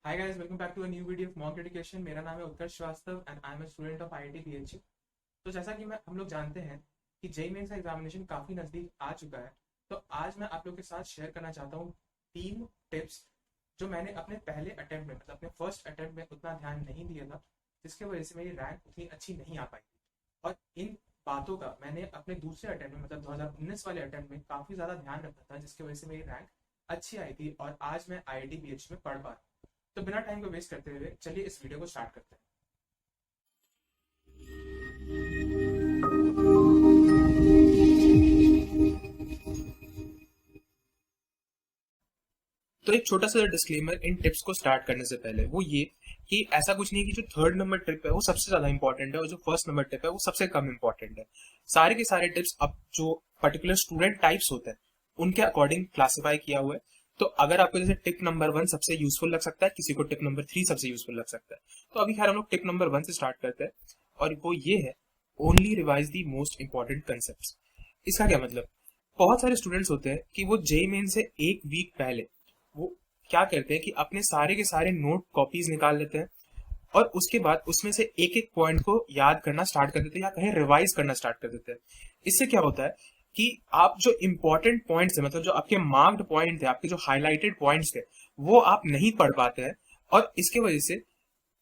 Hi guys, welcome back to a new video of Mock Education। मेरा नाम है Utkarsh Srivastava and I am a student of IIT BHU। तो जैसा कि हम लोग जानते हैं कि जेई मेंस का एग्जामिनेशन काफी नजदीक आ चुका है। तो आज मैं आप लोग के साथ शेयर करना चाहता हूँ 3 टिप्स जो मैंने अपने पहले अटेम्प्ट में मतलब अपने फर्स्ट अटेम्प्ट में उतना ध्यान नहीं दिया था, जिसकी वजह से मेरी रैंक उतनी अच्छी नहीं आ पाई। और इन बातों का मैंने अपने दूसरे अटेम्प्ट में मतलब 2019 वाले अटेम्प्ट में काफी ज्यादा ध्यान रखा था, जिसकी वजह से मेरी रैंक अच्छी आई थी और आज मैं IIT BHU में पढ़ पा रहा हूँ। तो बिना टाइम को वेस्ट करते हुए चलिए इस वीडियो को स्टार्ट करते हैं। तो एक छोटा सा डिस्क्लेमर इन टिप्स को स्टार्ट करने से पहले वो ये कि ऐसा कुछ नहीं है कि जो थर्ड नंबर टिप है वो सबसे ज्यादा इंपॉर्टेंट है और जो फर्स्ट नंबर टिप है वो सबसे कम इंपॉर्टेंट है। सारे के सारे टिप्स अब जो पर्टिकुलर स्टूडेंट टाइप्स होते हैं उनके अकॉर्डिंग क्लासिफाई किया हुआ है। तो अगर आपको जैसे टिप नंबर 1 सबसे यूजफुल लग सकता है, किसी को टिप नंबर 3 सबसे यूजफुल लग सकता है। तो अभी खैर हम लोग टिप नंबर 1 से स्टार्ट करते हैं और वो ये है, only revise the most important concept. इसका क्या मतलब, बहुत सारे स्टूडेंट्स होते हैं कि वो जेई मेन से एक वीक पहले वो क्या करते हैं कि अपने सारे के सारे नोट कॉपीज निकाल लेते हैं और उसके बाद उसमें से एक एक पॉइंट को याद करना स्टार्ट कर देते हैं या कहीं रिवाइज करना स्टार्ट कर देते हैं। इससे क्या होता है कि आप जो इंपॉर्टेंट पॉइंट्स है, मतलब जो आपके मार्क्ड पॉइंट थे, आपके जो हाईलाइटेड पॉइंट्स थे, वो आप नहीं पढ़ पाते हैं। और इसके वजह से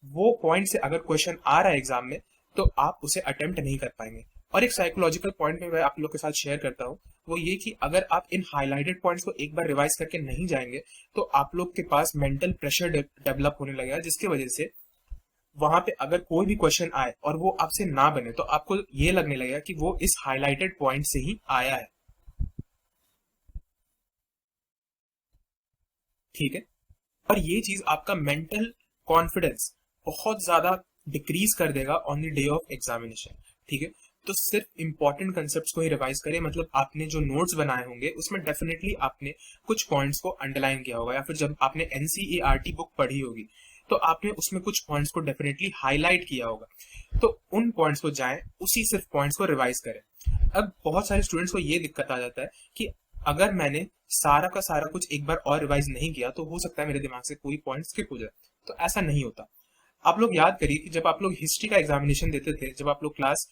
वो पॉइंट से अगर क्वेश्चन आ रहा है एग्जाम में तो आप उसे अटेम्प्ट नहीं कर पाएंगे। और एक साइकोलॉजिकल पॉइंट में मैं आप लोग के साथ शेयर करता हूँ, वो ये कि अगर आप इन हाईलाइटेड पॉइंट्स को एक बार रिवाइज करके नहीं जाएंगे तो आप लोग के पास मेंटल प्रेशर डेवलप होने लगेगा, जिसकी वजह से वहां पे अगर कोई भी क्वेश्चन आए और वो आपसे ना बने तो आपको ये लगने लगेगा कि वो इस हाईलाइटेड पॉइंट से ही आया है। ठीक है। और ये चीज आपका मेंटल कॉन्फिडेंस बहुत ज्यादा डिक्रीज कर देगा on the day of examination. ठीक है। तो सिर्फ इंपॉर्टेंट कंसेप्ट को ही रिवाइज करें, मतलब आपने जो नोट्स बनाए होंगे उसमें डेफिनेटली आपने कुछ पॉइंट्स को अंडरलाइन किया होगा, या फिर जब आपने NCERT बुक पढ़ी होगी तो आपने उसमें कुछ पॉइंट्स को डेफिनेटली हाईलाइट किया होगा। तो उन पॉइंट्स को जाएं, उसी सिर्फ पॉइंट्स को रिवाइज करें। अब बहुत सारे स्टूडेंट्स को ये दिक्कत आ जाता है कि अगर मैंने सारा का सारा कुछ एक बार और रिवाइज नहीं किया तो हो सकता है मेरे दिमाग से कोई पॉइंट स्किप हो जाए। तो ऐसा नहीं होता। आप लोग याद करिए कि जब आप लोग हिस्ट्री का एग्जामिनेशन देते थे, जब आप लोग क्लास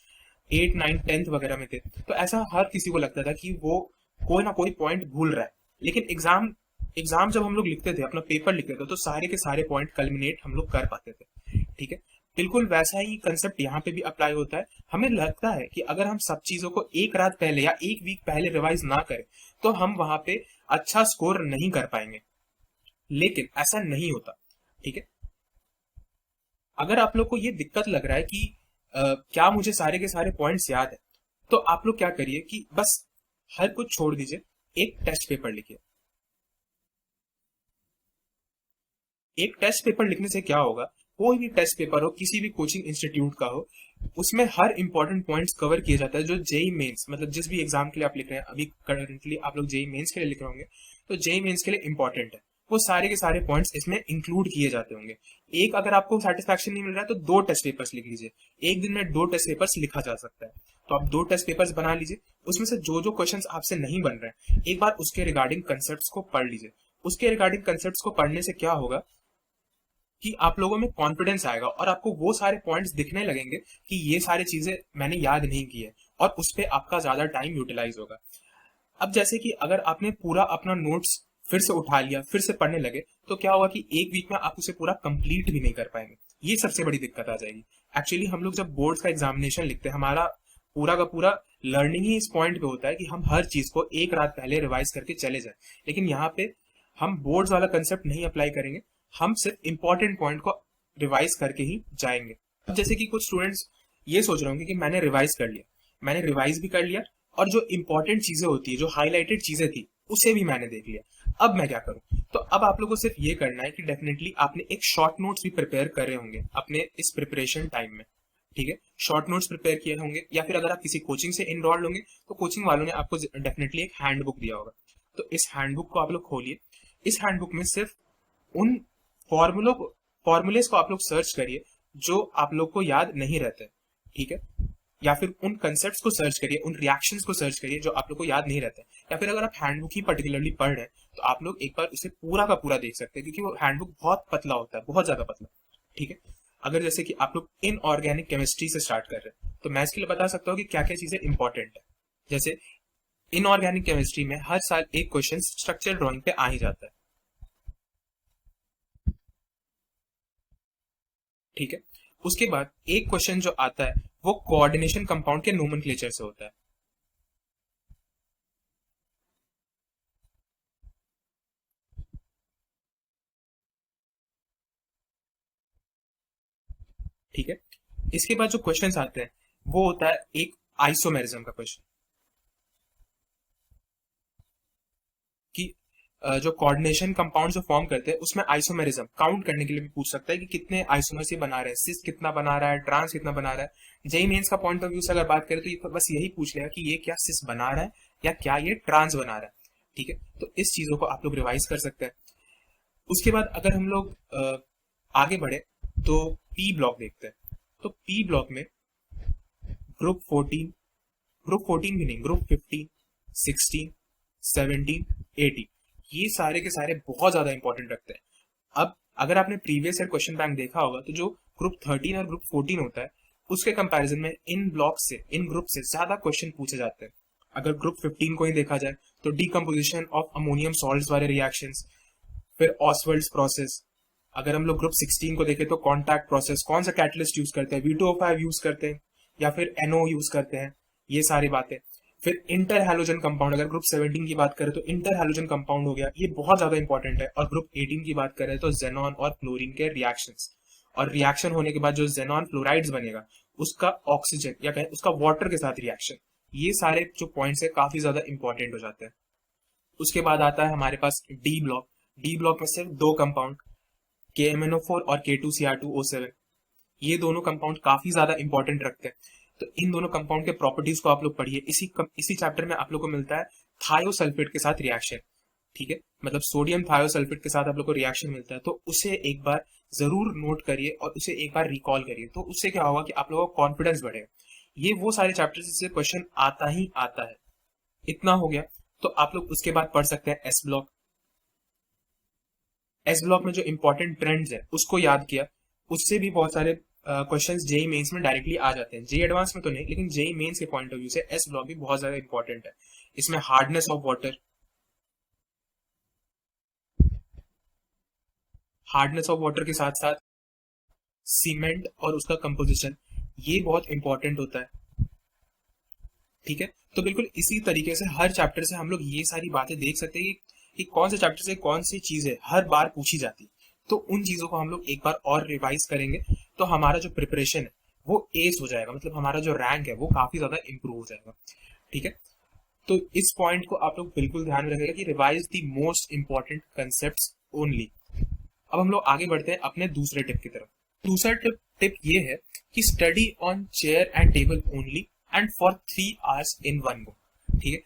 8, 9, 10th वगैरह में थे, तो ऐसा हर किसी को लगता था कि वो कोई ना कोई पॉइंट भूल रहा है। लेकिन एग्जाम एग्जाम जब हम लोग लिखते थे, अपना पेपर लिखते थे, तो सारे के सारे पॉइंट कल्मिनेट हम लोग कर पाते थे। ठीक है। बिल्कुल वैसा ही कंसेप्ट यहाँ पे भी अप्लाई होता है। हमें लगता है कि अगर हम सब चीजों को एक रात पहले या एक वीक पहले रिवाइज ना करें तो हम वहां पे अच्छा स्कोर नहीं कर पाएंगे, लेकिन ऐसा नहीं होता। ठीक है। अगर आप लोग को ये दिक्कत लग रहा है कि क्या मुझे सारे के सारे पॉइंट्स याद है, तो आप लोग क्या करिए कि बस हर कुछ छोड़ दीजिए, एक टेस्ट पेपर लिखिए। एक टेस्ट पेपर लिखने से क्या होगा, कोई भी टेस्ट पेपर हो, किसी भी कोचिंग इंस्टीट्यूट का हो, उसमें हर इंपॉर्टेंट पॉइंट्स कवर किया जाता है जो जेई मेंस मतलब जिस भी एग्जाम के लिए आप लिख रहे हैं। अभी करंटली आप लोग जेई मेंस के लिए लिख रहे होंगे तो जेई मेंस के लिए इंपॉर्टेंट है, वो सारे के सारे पॉइंट्स इसमें इंक्लूड किए जाते होंगे। एक अगर आपको सेटिस्फैक्शन नहीं मिल रहा है तो 2 टेस्ट पेपर्स लिख लीजिए। एक दिन में 2 टेस्ट पेपर्स लिखा जा सकता है। तो आप 2 टेस्ट पेपर्स बना लीजिए, उसमें से जो जो क्वेश्चंस आपसे नहीं बन रहे हैं एक बार उसके रिगार्डिंग कंसेप्ट को पढ़ लीजिए। उसके रिगार्डिंग कंसेप्ट को पढ़ने से क्या होगा कि आप लोगों में कॉन्फिडेंस आएगा और आपको वो सारे पॉइंट्स दिखने लगेंगे कि ये सारी चीजें मैंने याद नहीं की है, और उस पर आपका ज्यादा टाइम यूटिलाइज होगा। अब जैसे कि अगर आपने पूरा अपना नोट्स फिर से उठा लिया, फिर से पढ़ने लगे, तो क्या होगा कि एक वीक में आप उसे पूरा कंप्लीट भी नहीं कर पाएंगे। ये सबसे बड़ी दिक्कत आ जाएगी। एक्चुअली हम लोग जब बोर्ड्स का एग्जामिनेशन लिखते हैं, हमारा पूरा का पूरा लर्निंग ही इस पॉइंट पे होता है कि हम हर चीज को एक रात पहले रिवाइज करके चले जाए। लेकिन यहाँ पे हम बोर्ड्स वाला कंसेप्ट नहीं अप्लाई करेंगे, हम सिर्फ इंपॉर्टेंट पॉइंट को रिवाइज करके ही जाएंगे। अब जैसे कि कुछ स्टूडेंट्स ये सोच रहे होंगे कि मैंने रिवाइज कर लिया, मैंने रिवाइज भी कर लिया और जो इंपॉर्टेंट चीजें होती है, जो हाईलाइटेड चीजें थी, उसे भी मैंने देख लिया, अब मैं क्या करूं। तो अब आप लोगों को सिर्फ ये करना है कि डेफिनेटली आपने एक शॉर्ट नोट्स भी प्रिपेयर कर रहे होंगे अपने इस प्रिपरेशन टाइम में। ठीक है। शॉर्ट नोट्स प्रिपेयर किए होंगे, या फिर अगर आप किसी कोचिंग से इनरोल्ड होंगे तो कोचिंग वालों ने आपको डेफिनेटली एक हैंडबुक दिया होगा। तो इस हैंडबुक को आप लोग खोलिए। इस हैंडबुक में सिर्फ उन फॉर्मूलों को फॉर्मूलेस को आप लोग सर्च करिए जो आप लोग को याद नहीं रहते। ठीक है। या फिर उन कंसेप्ट्स को सर्च करिए, उन रिएक्शंस को सर्च करिए जो आप लोग को याद नहीं रहते। या फिर अगर आप हैंडबुक ही पर्टिकुलरली पढ़ रहे हैं तो आप लोग एक बार उसे पूरा का पूरा देख सकते हैं, क्योंकि वो हैंडबुक बहुत पतला होता है, बहुत ज्यादा पतला। ठीक है। अगर जैसे कि आप लोग इनऑर्गेनिक केमिस्ट्री से स्टार्ट कर रहे हैं, तो मैं इसके लिए बता सकता हूँ कि क्या क्या चीजें इंपॉर्टेंट है। जैसे इनऑर्गेनिक केमिस्ट्री में हर साल एक क्वेश्चन स्ट्रक्चर ड्राइंग पे आ ही जाता है। ठीक है। उसके बाद एक क्वेश्चन जो आता है वो कोऑर्डिनेशन कंपाउंड के नोमेनक्लेचर से होता है। ठीक है। इसके बाद जो क्वेश्चंस आते हैं वो होता है एक आइसोमेरिज्म का क्वेश्चन, कि जो कोऑर्डिनेशन कंपाउंड जो फॉर्म करते हैं उसमें आइसोमेरिज्म काउंट करने के लिए भी पूछ सकता है कि कितने आइसोमर्स ये बना रहे हैं, सिस कितना बना रहा है, ट्रांस कितना बना रहा है। जेई मेंस का पॉइंट ऑफ व्यू से अगर बात करें तो ये बस यही पूछ लेगा कि ये क्या सिस बना रहा है या क्या ये ट्रांस बना रहा है। ठीक है। तो इस चीजों को आप लोग रिवाइज कर सकते हैं। उसके बाद अगर हम लोग आगे बढ़े तो पी ब्लॉक देखते हैं। तो पी ब्लॉक में ग्रुप 14, ग्रुप 14 भी नहीं, ग्रुप 15, 16, 17, 18, ये सारे के सारे बहुत ज्यादा इंपॉर्टेंट रखते हैं। अब अगर आपने प्रीवियस ईयर क्वेश्चन बैंक देखा होगा तो जो ग्रुप 13 और ग्रुप 14 होता है उसके कंपैरिजन में इन ब्लॉक से, इन ग्रुप से ज्यादा क्वेश्चन पूछे जाते हैं। अगर ग्रुप 15 को ही देखा जाए तो डीकम्पोजिशन ऑफ अमोनियम सॉल्ट्स वाले रिएक्शंस, फिर ऑसवर्ल्ड्स प्रोसेस। अगर हम लोग ग्रुप 16 को देखें तो कॉन्टैक्ट प्रोसेस, कौन सा कैटलिस्ट यूज करते हैं, V2O5 यूज करते हैं या फिर NO यूज करते हैं, ये सारी बातें। फिर इंटर हैलोजन कंपाउंड, अगर ग्रुप 17 की बात करें तो इंटर हैलोजन कंपाउंड हो गया, ये बहुत ज्यादा इंपॉर्टेंट है। और ग्रुप 18 की बात करें तो जेनॉन और फ्लोरीन के रिएक्शंस, और रिएक्शन होने के बाद जो जेनॉन फ्लोराइड्स बनेगा उसका ऑक्सीजन या कहें उसका वाटर के साथ रिएक्शन, ये सारे जो पॉइंट्स है काफी ज्यादा इंपॉर्टेंट हो जाते हैं। उसके बाद आता है हमारे पास डी ब्लॉक। डी ब्लॉक में सिर्फ दो कंपाउंड, KMNO4 और K2Cr2O7, ये दोनों कंपाउंड काफी ज्यादा इंपॉर्टेंट रखते हैं। तो इन दोनों कंपाउंड के प्रॉपर्टीज को आप लोग पढ़िए। इसी चैप्टर में आप लोग को मिलता है थायोसल्फेट के साथ रिएक्शन। ठीक है। मतलब सोडियम थायोसल्फेट के साथ आप लोग को रिएक्शन मिलता है, तो उसे एक बार जरूर नोट करिए और उसे एक बार रिकॉल करिए। तो उससे क्या होगा कि आप लोगों का कॉन्फिडेंस बढ़ेगा। ये वो सारे चैप्टर जिससे क्वेश्चन आता ही आता है। इतना हो गया। तो आप लोग उसके बाद पढ़ सकते हैं एस ब्लॉक। एस ब्लॉक में जो इंपॉर्टेंट ट्रेंड्स है उसको याद किया, उससे भी बहुत सारे क्वेश्चंस जेई मेंस में डायरेक्टली आ जाते हैं। जेई एडवांस में तो नहीं, लेकिन जेई मेंस के पॉइंट ऑफ व्यू से एस ब्लॉक भी बहुत ज्यादा इंपॉर्टेंट है। इसमें hardness of water, hardness of water के साथ साथ सीमेंट और उसका कंपोजिशन, ये बहुत इंपॉर्टेंट होता है। ठीक है। तो बिल्कुल इसी तरीके से हर चैप्टर से हम लोग ये सारी बातें देख सकते हैं कि कौन से चैप्टर से कौन सी चीजें हर बार पूछी जाती है। तो उन चीजों को हम लोग एक बार और रिवाइज करेंगे तो हमारा जो प्रिपरेशन है वो एस हो जाएगा, मतलब हमारा जो रैंक है वो काफी ज्यादा इंप्रूव हो जाएगा। ठीक है। तो इस पॉइंट को आप लोग बिल्कुल ध्यान में रखिएगा कि revise the most important concept only. अब हम लोग आगे बढ़ते हैं अपने दूसरे टिप की तरफ। दूसरा टिप ये है कि study on chair and table only and for 3 hours in one go. ठीक है।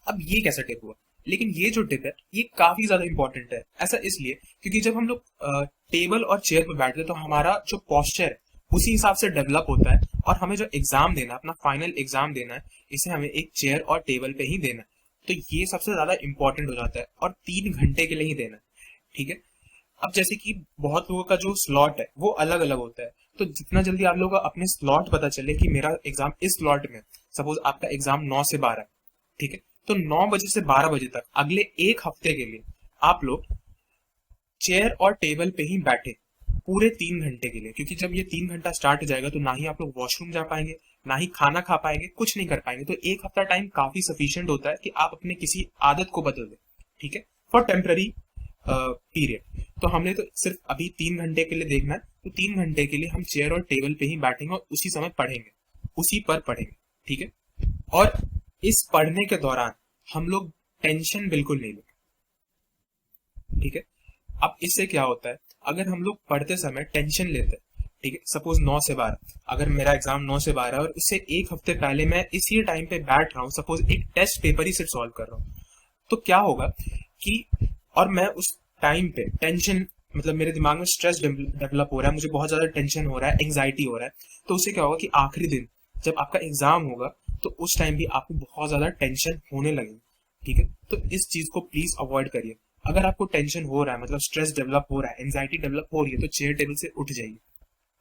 अब ये कैसा टिप हुआ, लेकिन ये जो टिप है ये काफी ज्यादा इंपॉर्टेंट है। ऐसा इसलिए क्योंकि जब हम लोग टेबल और चेयर पर बैठते हैं तो हमारा जो पॉस्चर है उसी हिसाब से डेवलप होता है, और हमें जो एग्जाम देना है, अपना फाइनल एग्जाम देना है, इसे हमें एक चेयर और टेबल पे ही देना है। तो ये सबसे ज्यादा इंपॉर्टेंट हो जाता है, और 3 घंटे के लिए ही देना है। ठीक है। अब जैसे कि बहुत लोगों का जो स्लॉट है वो अलग अलग होता है, तो जितना जल्दी आप लोगों को अपने स्लॉट पता चले कि मेरा एग्जाम इस स्लॉट में, सपोज आपका एग्जाम 9 से 12, ठीक है, तो 9 बजे से 12 बजे तक अगले एक हफ्ते के लिए आप लोग चेयर और टेबल पे ही बैठे पूरे 3 घंटे के लिए। क्योंकि जब ये 3 घंटा स्टार्ट हो जाएगा तो ना ही आप लोग वॉशरूम जा पाएंगे, ना ही खाना खा पाएंगे, कुछ नहीं कर पाएंगे। तो एक हफ्ता टाइम काफी सफिशियंट होता है कि आप अपने किसी आदत को बदल दें। ठीक है। For temporary period. तो हमने तो सिर्फ अभी 3 घंटे के लिए देखना है, तो 3 घंटे के लिए हम चेयर और टेबल पे ही बैठेंगे और उसी समय पढ़ेंगे, उसी पर पढ़ेंगे। ठीक है। और इस पढ़ने के दौरान हम लोग टेंशन बिल्कुल नहीं लेंगे। ठीक है। अब इससे क्या होता है, अगर हम लोग पढ़ते समय टेंशन लेते हैं, ठीक है, सपोज 9 से 12, अगर मेरा एग्जाम 9 से 12 और उससे एक हफ्ते पहले मैं इसी टाइम पे बैठ रहा हूँ, सपोज एक टेस्ट पेपर ही सिर्फ सॉल्व कर रहा हूँ, तो क्या होगा कि, और मैं उस टाइम पे टेंशन, मतलब मेरे दिमाग में स्ट्रेस डेवलप हो रहा है, मुझे बहुत ज्यादा टेंशन हो रहा है, एंग्जाइटी हो रहा है, तो उससे क्या होगा कि आखिरी दिन जब आपका एग्जाम होगा तो उस टाइम भी आपको बहुत ज्यादा टेंशन होने लगेगी। ठीक है। तो इस चीज को प्लीज अवॉइड करिए। अगर आपको टेंशन हो रहा है, मतलब स्ट्रेस डेवलप हो रहा है, एंजाइटी डेवलप हो रही है, तो चेयर टेबल से उठ जाइए।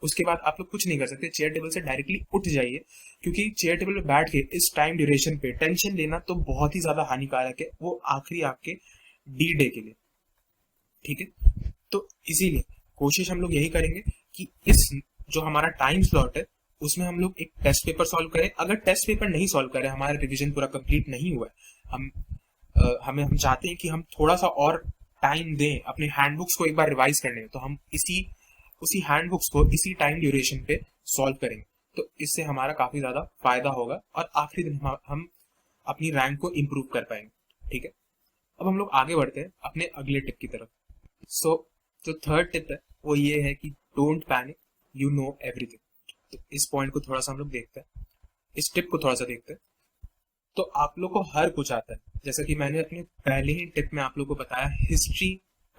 उसके बाद आप लोग कुछ नहीं कर सकते, चेयर टेबल से डायरेक्टली उठ जाइए, क्योंकि चेयर टेबल पे बैठ के इस टाइम ड्यूरेशन पे टेंशन लेना तो बहुत ही ज्यादा हानिकारक है, वो आखिरी आपके डी डे के लिए। ठीक है, तो इसीलिए कोशिश हम लोग यही करेंगे कि इस जो हमारा टाइम स्लॉट है उसमें हम लोग एक टेस्ट पेपर सॉल्व करें। अगर टेस्ट पेपर नहीं सॉल्व करें, हमारा रिवीजन पूरा कंप्लीट नहीं हुआ है, हम चाहते हैं कि हम थोड़ा सा और टाइम दें अपने हैंडबुक्स को एक बार रिवाइज करने में, तो हम उसी हैंडबुक्स को इसी टाइम ड्यूरेशन पे सॉल्व करेंगे। तो इससे हमारा काफी ज्यादा फायदा होगा और आखिरी दिन हम अपनी रैंक को इम्प्रूव कर पाएंगे। ठीक है, अब हम लोग आगे बढ़ते हैं अपने अगले टिप की तरफ। सो जो थर्ड टिप है वो ये है कि don't panic, you know everything. तो इस पॉइंट को थोड़ा सा हम लोग देखते हैं, इस टिप को थोड़ा सा देखते हैं। तो आप लोग को हर कुछ आता है, जैसा कि मैंने अपने पहले ही टिप में आप लोग को बताया, हिस्ट्री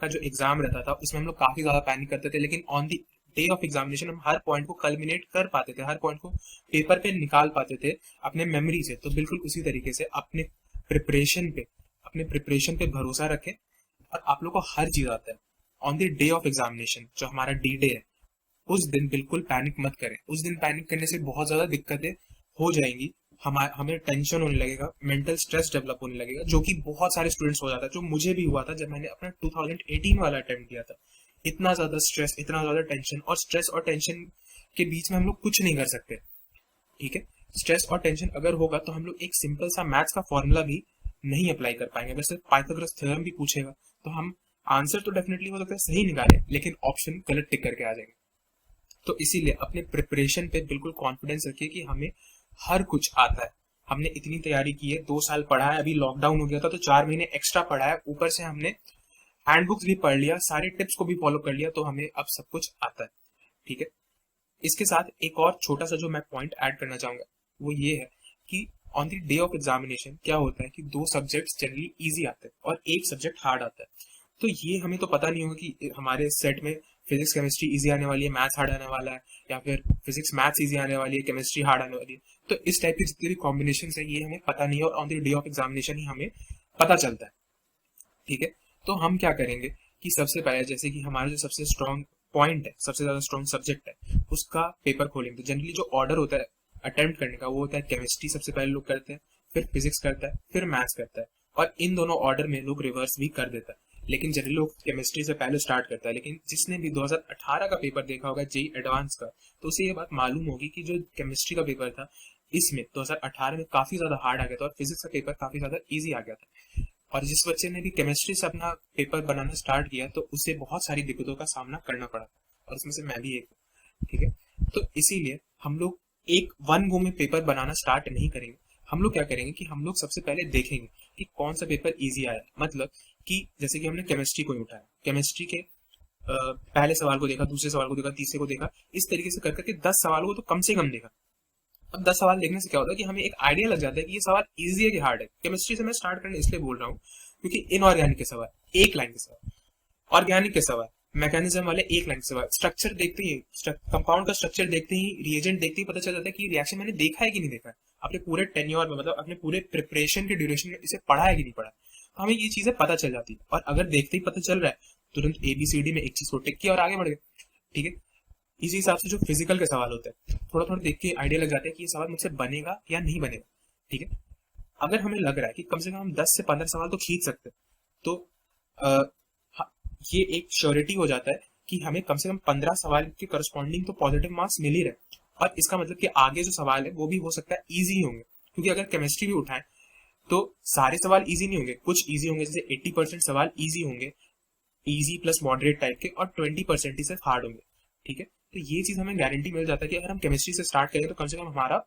का जो एग्जाम रहता था उसमें हम लोग काफी ज्यादा पैनिक करते थे, लेकिन on the day of examination हम हर पॉइंट को कल्मिनेट कर पाते थे, हर पॉइंट को पेपर पे निकाल पाते थे अपने मेमोरी से। तो बिल्कुल उसी तरीके से अपने प्रिपरेशन पे भरोसा रखें और आप लोग को हर चीज आता है। On the day of examination जो हमारा डी डे है, उस दिन बिल्कुल पैनिक मत करें। उस दिन पैनिक करने से बहुत ज्यादा दिक्कतें हो जाएंगी, हमें टेंशन होने लगेगा, मेंटल स्ट्रेस डेवलप होने लगेगा, जो कि बहुत सारे स्टूडेंट्स हो जाता है, जो मुझे भी हुआ था जब मैंने अपना 2018 वाला अटेम्प्ट किया था। इतना ज्यादा स्ट्रेस, इतना ज्यादा टेंशन, और स्ट्रेस और टेंशन के बीच में हम लोग कुछ नहीं कर सकते। ठीक है, स्ट्रेस और टेंशन अगर होगा तो हम लोग एक सिंपल सा मैथ्स का फॉर्मूला भी नहीं अप्लाई कर पाएंगे। वैसे पाइथागोरस थ्योरम भी पूछेगा तो हम आंसर तो डेफिनेटली हो सकता है सही निकाले, लेकिन ऑप्शन गलत टिक करके आ जाएंगे। तो इसीलिए अपने प्रिपरेशन पे बिल्कुल कॉन्फिडेंस रखिए कि हमें हर कुछ आता है। हमने इतनी तैयारी की है, 2 साल पढ़ा है, अभी लॉकडाउन हो गया था तो 4 महीने एक्स्ट्रा पढ़ा है, ऊपर से हमने हैंडबुक्स भी पढ़ लिया, सारे टिप्स को भी फॉलो कर लिया, तो हमें अब सब कुछ आता है। ठीक है, इसके साथ एक और छोटा सा जो मैं पॉइंट ऐड करना चाहूंगा वो ये है कि on the day of examination क्या होता है कि 2 सब्जेक्ट जनरली इजी आते हैं और एक सब्जेक्ट हार्ड आता है। तो ये हमें तो पता नहीं होगा कि हमारे सेट में फिजिक्स केमिस्ट्री इजी आने वाली है, मैथ्स हार्ड आने वाला है, या फिर फिजिक्स मैथ्स इजी आने वाली है, केमिस्ट्री हार्ड आने वाली है। तो इस टाइप की जितनी भी कॉम्बिनेशन है ये हमें पता नहीं है, और on the day of examination ही हमें पता चलता है। ठीक है, तो हम क्या करेंगे कि सबसे पहले जैसे कि हमारा जो सबसे स्ट्रॉन्ग पॉइंट है, सबसे ज्यादा स्ट्रॉन्ग सब्जेक्ट है, उसका पेपर खोलेंगे। तो जनरली जो ऑर्डर होता है अटेम्प्ट करने का वो होता है केमिस्ट्री सबसे पहले लोग करते हैं, फिर फिजिक्स करता है, फिर मैथ्स करता है, और इन दोनों ऑर्डर में लोग रिवर्स भी कर देता है, लेकिन जनरली लोग केमिस्ट्री से पहले स्टार्ट करता है। लेकिन जिसने भी 2018 का पेपर देखा होगा जेई एडवांस का, तो उसे ये बात मालूम होगी कि जो केमिस्ट्री का पेपर था इसमें 2018 में काफी ज्यादा हार्ड आ गया था और फिजिक्स का पेपर काफी ज्यादा इजी आ गया था। और जिस बच्चे ने भी केमिस्ट्री से अपना पेपर बनाना स्टार्ट किया तो उसे बहुत सारी दिक्कतों का सामना करना पड़ा, और उसमें से मैं भी एक हूँ। ठीक है, तो इसीलिए हम लोग एक वन गो में पेपर बनाना स्टार्ट नहीं करेंगे। हम लोग क्या करेंगे कि हम लोग सबसे पहले देखेंगे कि कौन सा पेपर इजी आया। मतलब कि जैसे कि हमने केमिस्ट्री को ही उठाया, केमिस्ट्री के पहले सवाल को देखा, दूसरे सवाल को देखा, तीसरे को देखा, इस तरीके से कर करके 10 सवालों को तो कम से कम देखा। अब 10 सवाल देखने से क्या होता है कि हमें एक आइडिया लग जाता है कि ये सवाल इजी है कि हार्ड है। केमिस्ट्री से मैं स्टार्ट करने इसलिए बोल रहा हूँ क्योंकि इनऑर्गेनिक के सवाल एक लाइन के सवाल, ऑर्गेनिक के सवाल, मैकेनिज्म वाले एक लाइन के सवाल, स्ट्रक्चर देखते ही, कंपाउंड का स्ट्रक्चर देखते ही, रिएजेंट देखते ही पता चल जाता है कि रिएक्शन मैंने देखा है कि नहीं देखा है, अपने पूरे टेन्योर में, मतलब अपने पूरे प्रिपरेशन के ड्यूरेशन में इसे पढ़ा है कि नहीं पढ़ा। तो हमें ये चीजें पता चल जाती है, और अगर देखते ही पता चल रहा है तुरंत ABCD में एक चीज को टिक किया और आगे बढ़ गए। ठीक है, इसी हिसाब से जो फिजिकल के सवाल होते हैं थोड़ा थोड़ा देख के आइडिया लग जाता है कि ये सवाल मुझसे बनेगा या नहीं बनेगा। ठीक है, अगर हमें लग रहा है कि कम से कम हम 10 से 15 सवाल तो खींच सकते हैं, तो ये एक श्योरिटी हो जाता है कि हमें कम से कम 15 सवाल के करस्पॉन्डिंग तो पॉजिटिव मार्क्स मिल ही रहे, और इसका मतलब कि आगे जो सवाल है वो भी हो सकता है इजी होंगे। क्योंकि अगर केमिस्ट्री भी उठाएं तो सारे सवाल इजी नहीं होंगे, कुछ इजी होंगे, जैसे 80% सवाल इजी होंगे, इजी प्लस मॉडरेट टाइप के, और 20% ही सिर्फ हार्ड होंगे। ठीक है, तो ये चीज हमें गारंटी मिल जाता है कि अगर हम केमिस्ट्री से स्टार्ट करें तो कम से कम हमारा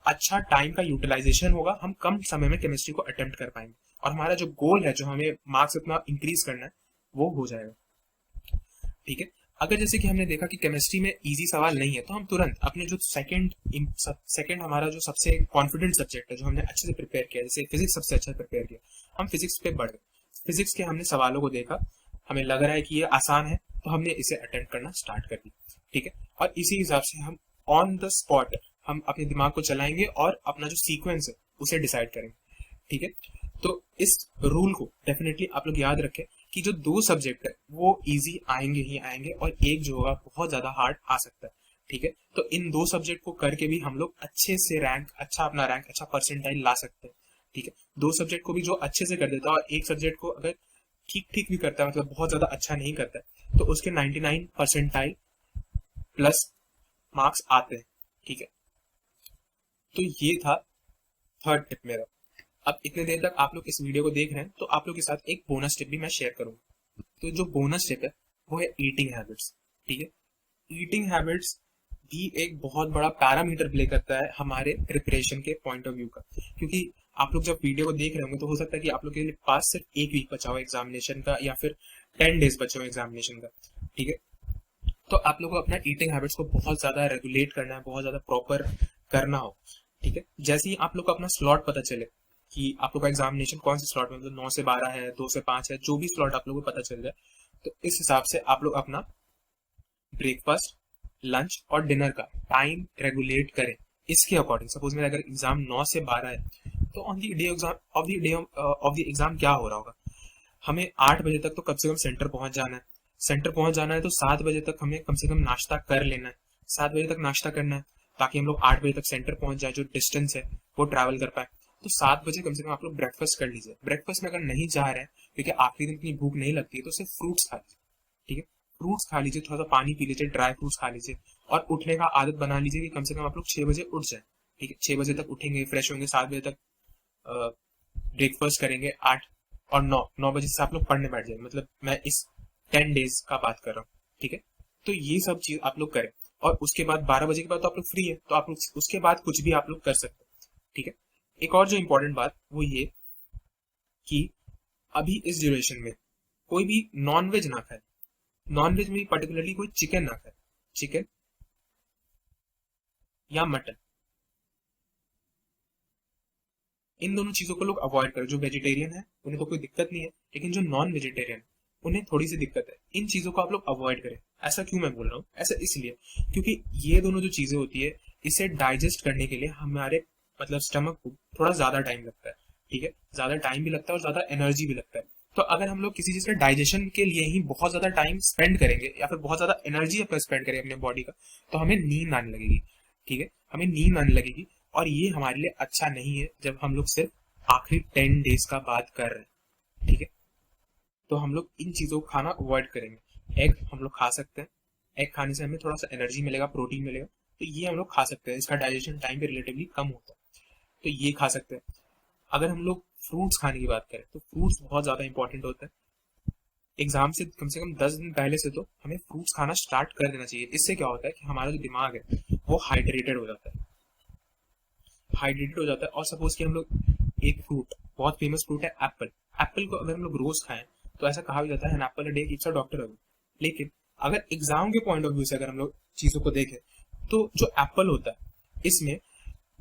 अच्छा टाइम का यूटिलाइजेशन होगा, हम कम समय में केमिस्ट्री को अटेम्प्ट कर पाएंगे, और हमारा जो गोल है, जो हमें मार्क्स इतना इंक्रीज करना है, वो हो जाएगा। ठीक है, अगर जैसे कि हमने देखा कि केमिस्ट्री में इजी सवाल नहीं है, तो हम तुरंत अपने जो सेकंड हमारा जो सबसे कॉन्फिडेंट सब्जेक्ट है, जो हमने अच्छे से प्रिपेयर किया, जैसे फिजिक्स सबसे अच्छा प्रिपेयर किया, हम फिजिक्स पे बढ़ गए। फिजिक्स के हमने सवालों को देखा, हमें लग रहा है कि ये आसान है, तो हमने इसे अटेम्प्ट करना स्टार्ट कर दिया। ठीक है, और इसी हिसाब से हम ऑन द स्पॉट हम अपने दिमाग को चलाएंगे और अपना जो सीक्वेंस है उसे डिसाइड करेंगे। ठीक है, तो इस रूल को डेफिनेटली आप लोग याद रखें कि जो 2 सब्जेक्ट है वो इजी आएंगे ही आएंगे और एक जो होगा बहुत ज्यादा हार्ड आ सकता है। ठीक है, तो इन 2 सब्जेक्ट को करके भी हम लोग अच्छे से रैंक, अपना रैंक, अच्छा परसेंटाइल ला सकते हैं। ठीक है, 2 सब्जेक्ट को भी जो अच्छे से कर देता है और एक सब्जेक्ट को अगर ठीक ठीक भी करता है, मतलब बहुत ज्यादा अच्छा नहीं करता है, तो उसके 99 परसेंटाइल प्लस मार्क्स आते हैं। ठीक है, तो ये था थर्ड टिप मेरा। अब इतने देर तक आप लोग इस वीडियो को देख रहे हैं, तो आप लोग के साथ एक बोनस टिप भी मैं शेयर करूंगा। तो जो बोनस टिप है वो है ईटिंग हैबिट्स। ठीक है, ईटिंग हैबिट्स भी एक बहुत बड़ा पैरामीटर प्ले करता है हमारे प्रिपरेशन के पॉइंट ऑफ व्यू का। क्योंकि आप लोग जब वीडियो को देख रहे होंगे तो हो सकता है कि आप लोग के पास सिर्फ एक वीक बचा हो एग्जामिनेशन का, या फिर 10 डेज बचे हो एग्जामिनेशन का। ठीक है, तो आप लोग को अपना ईटिंग हैबिट्स को बहुत ज्यादा रेगुलेट करना है, बहुत ज्यादा प्रॉपर करना हो। ठीक है, जैसे ही आप लोग को अपना स्लॉट पता चले कि आप लोग का एग्जामिनेशन कौन से स्लॉट में, मतलब 9 से 12 है, 2 से 5 है, जो भी स्लॉट आप लोग को पता चल जाए, तो इस हिसाब से आप लोग अपना ब्रेकफास्ट, लंच और डिनर का टाइम रेगुलेट करें। इसके अकॉर्डिंग सपोज मेरा अगर एग्जाम 9 से 12 है, तो on the day of the exam क्या हो रहा होगा, हमें 8 बजे तक तो कम से कम सेंटर पहुंच जाना है। सेंटर पहुंच जाना है तो 7 बजे तक हमें कम से कम नाश्ता कर लेना है। 7 बजे तक नाश्ता करना है ताकि हम लोग 8 बजे तक सेंटर पहुंच जाए, जो डिस्टेंस है वो ट्रैवल कर पाए। तो 7 बजे कम से कम आप लोग ब्रेकफास्ट कर लीजिए। ब्रेकफास्ट में अगर नहीं जा रहे हैं क्योंकि आखिरी दिन इतनी भूख नहीं लगती है, तो सिर्फ फ्रूट्स खा लीजिए। ठीक है, फ्रूट्स खा लीजिए, थोड़ा सा पानी पी लीजिए, ड्राई फ्रूट्स खा लीजिए, और उठने का आदत बना लीजिए कि कम से कम आप लोग 6 बजे उठ जाए। ठीक है, 6 बजे तक उठेंगे, फ्रेश होंगे, 7 बजे तक ब्रेकफास्ट करेंगे, 8 और 9 बजे से आप लोग पढ़ने बैठ जाए। मतलब मैं इस 10 डेज का बात कर रहा हूँ। ठीक है, तो ये सब चीज आप लोग करें, और उसके बाद 12 बजे के बाद तो आप लोग फ्री है, तो आप लोग उसके बाद कुछ भी आप लोग कर सकते हैं। ठीक है, एक और जो इंपॉर्टेंट बात वो ये कि अभी इस ड्यूरेशन में कोई भी नॉन वेज ना खाए। नॉन वेज में पर्टिकुलरली कोई चिकन ना खाए, चिकन या मटन, इन दोनों चीजों को लोग अवॉइड करें। जो वेजिटेरियन है उन्हें तो कोई दिक्कत नहीं है, लेकिन जो नॉन वेजिटेरियन उन्हें थोड़ी सी दिक्कत है। इन चीजों को आप लोग अवॉइड करें। ऐसा क्यों मैं बोल रहा हूँ, ऐसा इसलिए क्योंकि ये दोनों जो चीजें होती है, इसे डाइजेस्ट करने के लिए हमारे मतलब स्टमक को थोड़ा ज्यादा टाइम लगता है। ठीक है, ज्यादा टाइम भी लगता है और ज्यादा एनर्जी भी लगता है। तो अगर हम लोग किसी चीज के डाइजेशन के लिए ही बहुत ज्यादा टाइम स्पेंड करेंगे या फिर बहुत ज्यादा एनर्जी अपना स्पेंड करेंगे अपने बॉडी का, तो हमें नींद आने लगेगी। ठीक है, हमें नींद आने लगेगी, और ये हमारे लिए अच्छा नहीं है जब हम लोग सिर्फ आखिरी 10 डेज का बात कर रहे हैं। ठीक है, तो हम लोग इन चीजों को खाना अवॉइड करेंगे। एग हम लोग खा सकते हैं, एग खाने से हमें थोड़ा सा एनर्जी मिलेगा, प्रोटीन मिलेगा, तो ये हम लोग खा सकते हैं। इसका डाइजेशन टाइम भी रिलेटिवली कम होता है, तो ये खा सकते हैं। अगर हम लोग फ्रूट्स खाने की बात करें तो फ्रूट्स बहुत ज्यादा इंपॉर्टेंट होता है। एग्जाम से कम 10 दिन पहले से तो हमें फ्रूट्स खाना स्टार्ट कर देना चाहिए। इससे क्या होता है कि हमारा जो दिमाग है वो हाइड्रेटेड हो जाता है, हाइड्रेटेड हो जाता है। और सपोज कि हम लोग एक फ्रूट, बहुत फेमस फ्रूट है एप्पल, एप्पल को अगर हम लोग रोज खाएं तो ऐसा कहा भी जाता है an apple a day keeps a doctor away. लेकिन अगर एग्जाम के पॉइंट ऑफ व्यू से अगर हम लोग चीजों को देखें, तो जो एप्पल होता है इसमें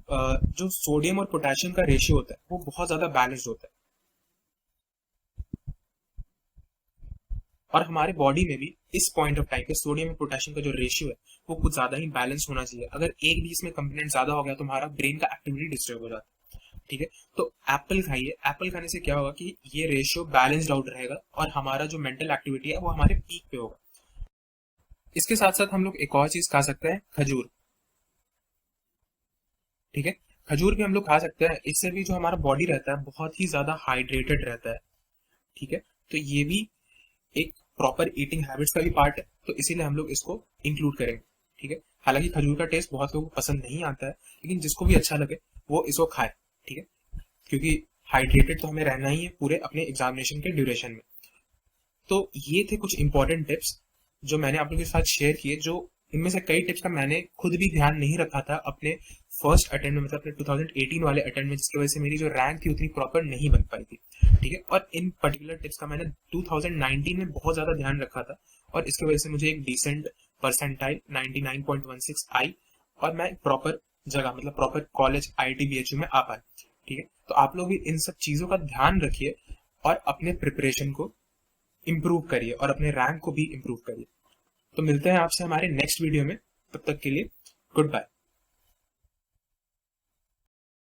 जो सोडियम और पोटेशियम का रेशियो होता है वो बहुत ज्यादा बैलेंस्ड होता है। और हमारे बॉडी में भी इस पॉइंट ऑफ टाइम पे सोडियम और पोटेशियम का जो रेशियो है वो कुछ ज्यादा ही बैलेंस होना चाहिए। अगर एक भी इसमें कंपोनेंट ज्यादा हो गया तो हमारा ब्रेन का एक्टिविटी डिस्टर्ब हो जाता है। ठीक है, तो एप्पल खाइए। एप्पल खाने से क्या होगा कि ये रेशियो बैलेंस्ड आउट रहेगा और हमारा जो मेंटल एक्टिविटी है वो हमारे पीक पे होगा। इसके साथ साथ हम लोग एक और चीज खा सकते हैं, खजूर। ठीक है, खजूर भी हम लोग खा सकते हैं। इससे भी जो हमारा बॉडी रहता है बहुत ही ज्यादा हाइड्रेटेड रहता है। ठीक है, तो ये भी एक प्रॉपर ईटिंग हैबिट्स का भी पार्ट है, तो इसीलिए हम लोग इसको इंक्लूड करेंगे। ठीक है, हालांकि खजूर का टेस्ट बहुत लोगों को पसंद नहीं आता है, लेकिन जिसको भी अच्छा लगे वो इसको खाए। ठीक है, क्योंकि हाइड्रेटेड तो हमें रहना ही है पूरे अपने एग्जामिनेशन के ड्यूरेशन में। तो ये थे कुछ इंपॉर्टेंट टिप्स जो मैंने आप लोगों के साथ शेयर किए। जो इनमें से कई टिप्स का मैंने खुद भी ध्यान नहीं रखा था अपने फर्स्ट अटेम्प्ट में, मतलब अपने 2018 वाले अटेम्प्ट में, जिसकी वजह से मेरी जो रैंक थी उतनी प्रॉपर नहीं बन पाई थी। ठीक है, और इन पर्टिकुलर टिप्स का मैंने 2019 में बहुत ज्यादा ध्यान रखा था, और इसकी वजह से मुझे एक डिसेंट परसेंटाइल 99.16 आई, और मैं प्रॉपर जगह, मतलब प्रॉपर कॉलेज IIT BHU में आ पाए। ठीक है, तो आप लोग भी इन सब चीजों का ध्यान रखिए और अपने प्रिपरेशन को इम्प्रूव करिए और अपने रैंक को भी इम्प्रूव करिए। तो मिलते हैं आपसे हमारे नेक्स्ट वीडियो में, तब तक के लिए गुड बाय।